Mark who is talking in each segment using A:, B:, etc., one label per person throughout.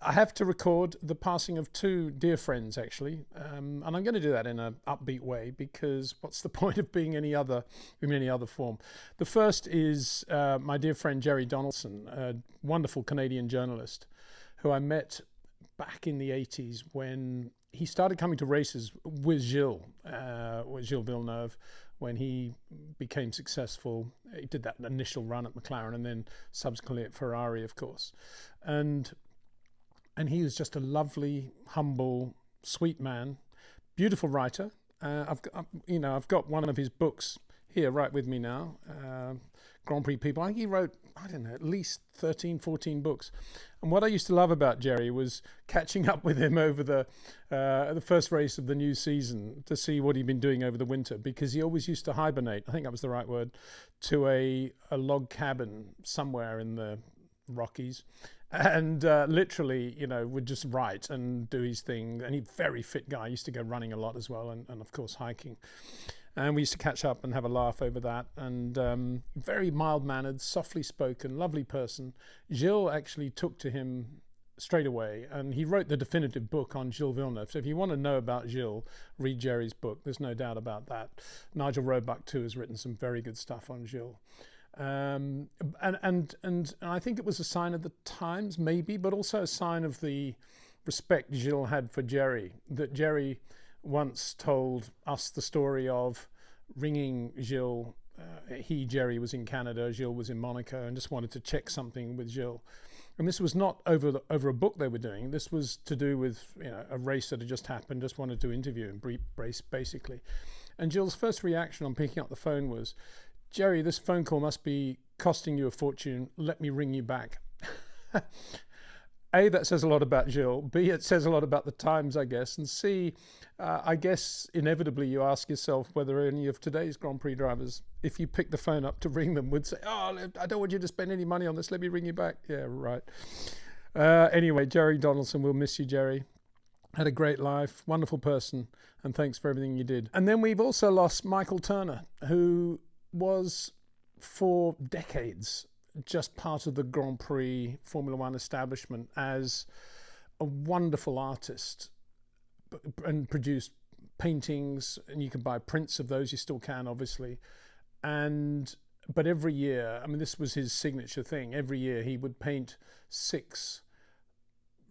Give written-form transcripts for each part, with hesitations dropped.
A: I have to record the passing of two dear friends, actually, and I'm going to do that in an upbeat way, because what's the point of being in any other form? The first is my dear friend Gerry Donaldson, a wonderful Canadian journalist who I met back in the 80s when he started coming to races with Gilles Villeneuve, when he became successful. He did that initial run at McLaren and then subsequently at Ferrari, of course. And he was just a lovely, humble, sweet man, beautiful writer. I've got one of his books here right with me now, Grand Prix People. I think he wrote, I don't know, at least 13, 14 books. And what I used to love about Gerry was catching up with him over the first race of the new season to see what he'd been doing over the winter, because he always used to hibernate, I think that was the right word, to a log cabin somewhere in the Rockies, and literally, would just write and do his thing. And he's a very fit guy, used to go running a lot as well, and of course hiking. And we used to catch up and have a laugh over that. And very mild-mannered, softly spoken, lovely person. Gilles actually took to him straight away, and he wrote the definitive book on Gilles Villeneuve. So if you want to know about Gilles, read Gerry's book. There's no doubt about that. Nigel Roebuck too has written some very good stuff on Gilles. And I think it was a sign of the times, maybe, but also a sign of the respect Gilles had for Gerry, that Gerry once told us the story of ringing Gilles. Gerry was in Canada, Gilles was in Monaco, and just wanted to check something with Gilles. And this was not over a book they were doing. This was to do with a race that had just happened, just wanted to interview him, basically. And Gilles' first reaction on picking up the phone was, "Gerry, this phone call must be costing you a fortune. Let me ring you back." A, that says a lot about Gilles. B, it says a lot about the times, I guess. And C, I guess inevitably you ask yourself whether any of today's Grand Prix drivers, if you pick the phone up to ring them, would say, "Oh, I don't want you to spend any money on this. Let me ring you back." Yeah, right. Anyway, Gerry Donaldson, we'll miss you, Gerry. Had a great life, wonderful person, and thanks for everything you did. And then we've also lost Michael Turner, who was for decades just part of the Grand Prix Formula One establishment as a wonderful artist, and produced paintings, and you can buy prints of those, you still can obviously. But every year, I mean, this was his signature thing, every year he would paint 6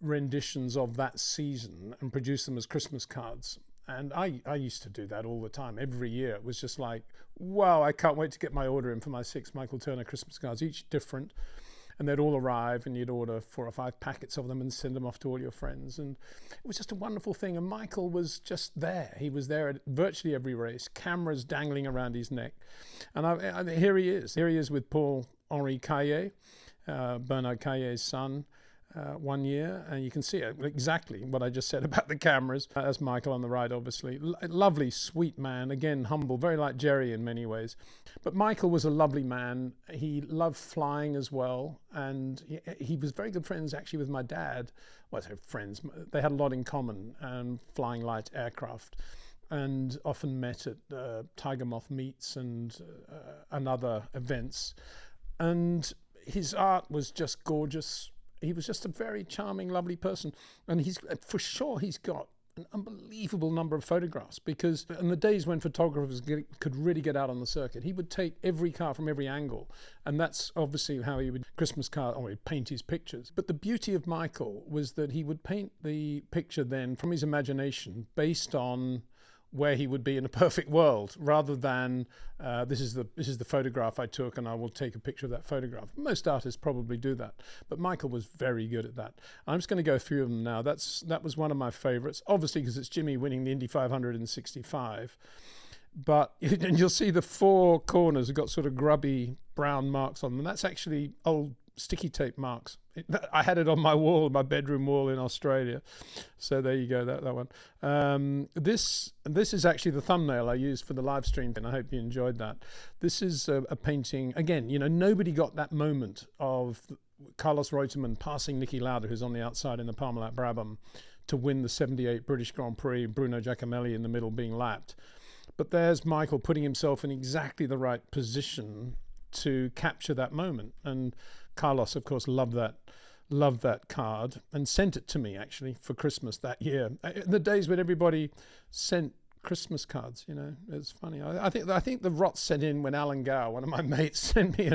A: renditions of that season and produce them as Christmas cards. And I used to do that all the time. Every year it was just like, wow, I can't wait to get my order in for my 6 Michael Turner Christmas cards, each different. And they'd all arrive, and you'd order 4 or 5 packets of them and send them off to all your friends. And it was just a wonderful thing. And Michael was just there. He was there at virtually every race, cameras dangling around his neck. And here he is. Here he is with Paul-Henri Caillet, Bernard Caillet's son. 1 year, and you can see exactly what I just said about the cameras. That's Michael on the right, obviously. Lovely, sweet man, again, humble, very like Gerry in many ways. But Michael was a lovely man. He loved flying as well, and he was very good friends actually with my dad. Well, I say friends, they had a lot in common, flying light aircraft, and often met at Tiger Moth meets and other events. And his art was just gorgeous. He was just a very charming, lovely person. And he's got an unbelievable number of photographs, because in the days when photographers could really get out on the circuit, he would take every car from every angle. And that's obviously how he would he'd paint his pictures. But the beauty of Michael was that he would paint the picture then from his imagination based on where he would be in a perfect world, rather than this is the photograph I took and I will take a picture of that photograph. Most artists probably do that, but Michael was very good at that. I'm just going to go through them now. That was one of my favorites, obviously because it's Jimmy winning the Indy 500 in '65. But and you'll see the 4 corners have got sort of grubby brown marks on them. That's actually old sticky tape marks. I had it on my wall, my bedroom wall in Australia. So there you go, that one. This is actually the thumbnail I used for the live stream, and I hope you enjoyed that. This is a painting. Again, nobody got that moment of Carlos Reutemann passing Niki Lauda, who's on the outside in the Parmalat Brabham, to win the '78 British Grand Prix, Bruno Giacomelli in the middle being lapped. But there's Michael putting himself in exactly the right position to capture that moment. And Carlos, of course, loved that loved that card and sent it to me actually for Christmas that year. In the days when everybody sent Christmas cards, you know, it's funny. I think the rot set in when Alan Gow, one of my mates, sent me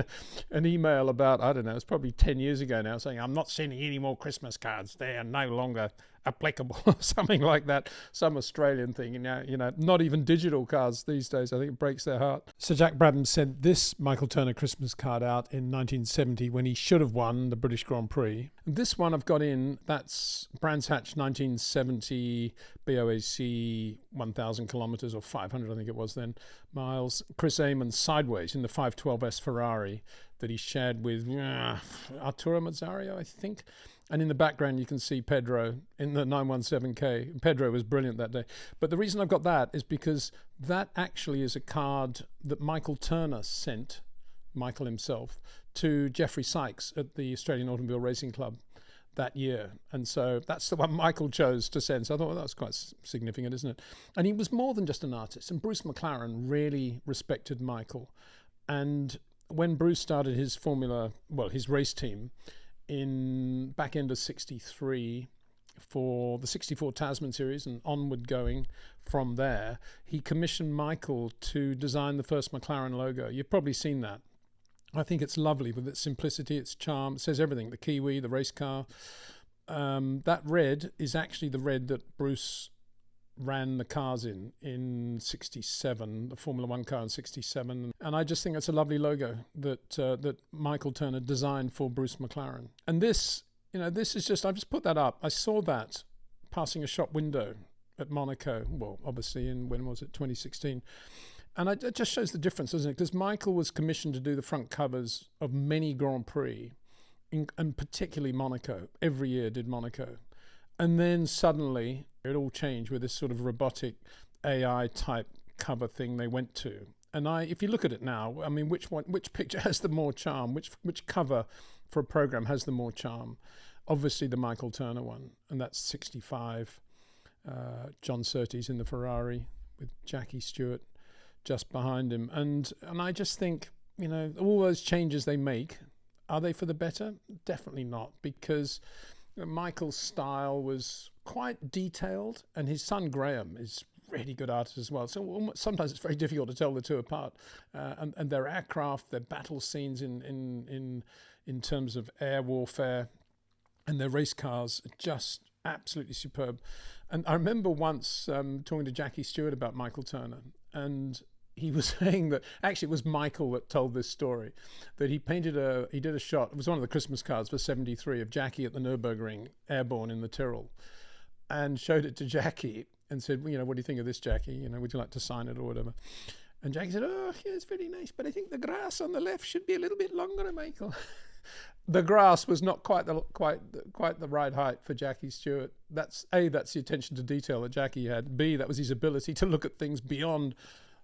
A: an email about, I don't know, it's probably 10 years ago now, saying I'm not sending any more Christmas cards. They are no longer applicable, or something like that. Some Australian thing, you know, not even digital cards these days. I think it breaks their heart. So Jack Brabham sent this Michael Turner Christmas card out in 1970 when he should have won the British Grand Prix. This one I've got in, that's Brands Hatch 1970 BOAC 1,000 kilometers or 500, I think it was then, miles. Chris Amon Sideways in the 512S Ferrari that he shared with Arturo Mazzario, I think. And in the background, you can see Pedro in the 917K. Pedro was brilliant that day. But the reason I've got that is because that actually is a card that Michael Turner sent, Michael himself, to Jeffrey Sykes at the Australian Automobile Racing Club that year. And so that's the one Michael chose to send. So I thought, well, that's quite significant, isn't it? And he was more than just an artist. And Bruce McLaren really respected Michael. And when Bruce started his his race team, in back end of 63 for the 64 Tasman series and onward going from there, he commissioned Michael to design the first McLaren logo. You've probably seen that. I think it's lovely with its simplicity, its charm. It says everything, the Kiwi, the race car. That red is actually the red that Bruce ran the cars in 67, the Formula One car in 67. And I just think it's a lovely logo that Michael Turner designed for Bruce McLaren. And this, you know, this is just, I've just put that up. I saw that passing a shop window at Monaco. Well, obviously when was it? 2016. And it just shows the difference, doesn't it? Because Michael was commissioned to do the front covers of many Grand Prix, and particularly Monaco. Every year did Monaco. And then suddenly it all changed with this sort of robotic AI type cover thing they went to. And if you look at it now, I mean, which picture has the more charm? Which cover for a program has the more charm? Obviously the Michael Turner one, and that's 65. John Surtees in the Ferrari with Jackie Stewart just behind him. And I just think, you know, all those changes they make, are they for the better? Definitely not, because Michael's style was quite detailed, and his son Graham is really good artist as well. So sometimes it's very difficult to tell the two apart. And their aircraft, their battle scenes in terms of air warfare, and their race cars are just absolutely superb. And I remember once talking to Jackie Stewart about Michael Turner, and he was saying that actually it was Michael that told this story, that he did a shot, it was one of the Christmas cards for 73 of Jackie at the Nürburgring airborne in the Tyrrell, and showed it to Jackie and said, well, you know, what do you think of this, Jackie? You know, would you like to sign it or whatever? And Jackie said, oh, yeah, it's very nice, but I think the grass on the left should be a little bit longer, Michael. The grass was not quite the right height for Jackie Stewart. That's the attention to detail that Jackie had. B, that was his ability to look at things beyond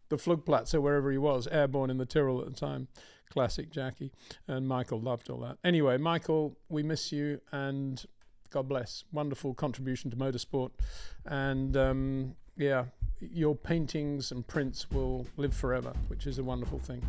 A: the Flugplatz or wherever he was, airborne in the Tyrrell at the time. Classic Jackie. And Michael loved all that. Anyway, Michael, we miss you, and God bless. Wonderful contribution to motorsport. And yeah, your paintings and prints will live forever, which is a wonderful thing.